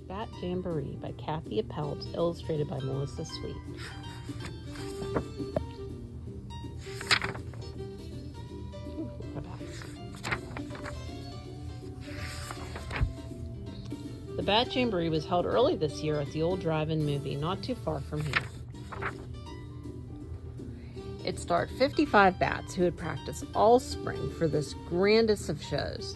Bat Jamboree by Kathy Appelt, illustrated by Melissa Sweet. The Bat Jamboree was held early this year at the old drive-in movie, not too far from here. It starred 55 bats who had practiced all spring for this grandest of shows.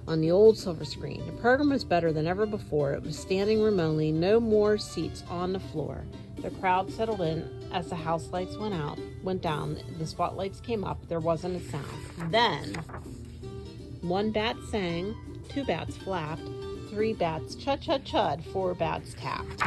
On the old silver screen, the program was better than ever before. It was standing room only, no more seats on the floor. The crowd settled in as the house lights went down, the spotlights came up, there wasn't a sound. Then, one bat sang, 2 bats flapped, 3 bats chud-chud-chud, 4 bats tapped.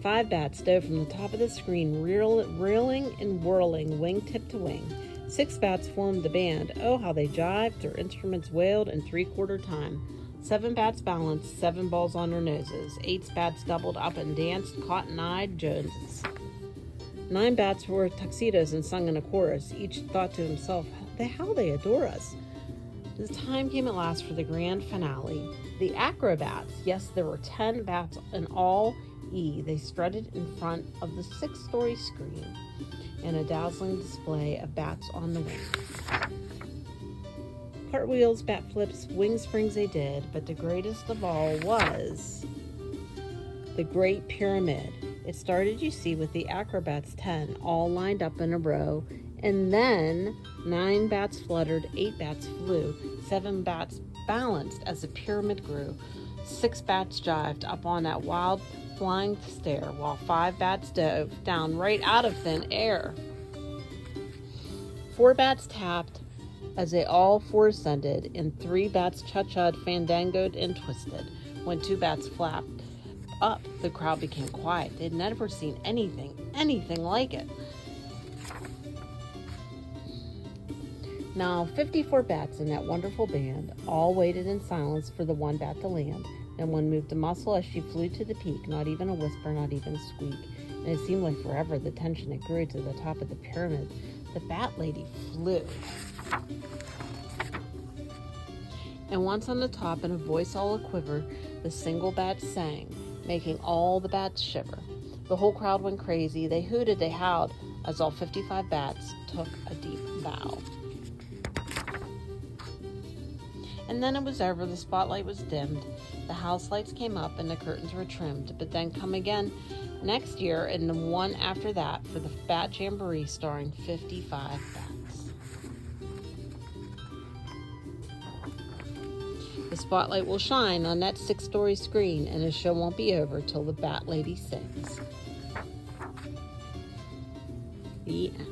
5 bats dove from the top of the screen, reeling and whirling, wingtip to wing. 6 bats formed the band. Oh, how they jived, their instruments wailed in 3/4 time. 7 bats balanced, 7 balls on their noses. 8 bats doubled up and danced cotton-eyed Joneses. 9 bats wore tuxedos and sung in a chorus. Each thought to himself, how they adore us. The time came at last for the grand finale. The acrobats, yes, there were 10 bats in all. They strutted in front of the 6-story screen in a dazzling display of bats on the wings. Cartwheels, bat flips, wing springs they did, but the greatest of all was the Great Pyramid. It started, you see, with the acrobats 10 all lined up in a row, and then 9 bats fluttered, 8 bats flew, 7 bats balanced as the pyramid grew, 6 bats jived up on that wild flying stair, while 5 bats dove down right out of thin air. 4 bats tapped as they all 4 ascended, and 3 bats chud-chud, fandangoed, and twisted. When 2 bats flapped up, the crowd became quiet. They'd never seen anything like it. Now, 54 bats in that wonderful band all waited in silence for the one bat to land. No one moved a muscle as she flew to the peak, not even a whisper, not even a squeak. And it seemed like forever, the tension it grew to the top of the pyramid. The bat lady flew. And once on the top, in a voice all a-quiver, the single bat sang, making all the bats shiver. The whole crowd went crazy. They hooted, they howled, as all 55 bats took a deep bow. And then it was over, the spotlight was dimmed, the house lights came up and the curtains were trimmed, but then come again next year and the one after that for the Bat Jamboree starring 55 bats. The spotlight will shine on that 6-story screen and the show won't be over till the Bat Lady sings. The end.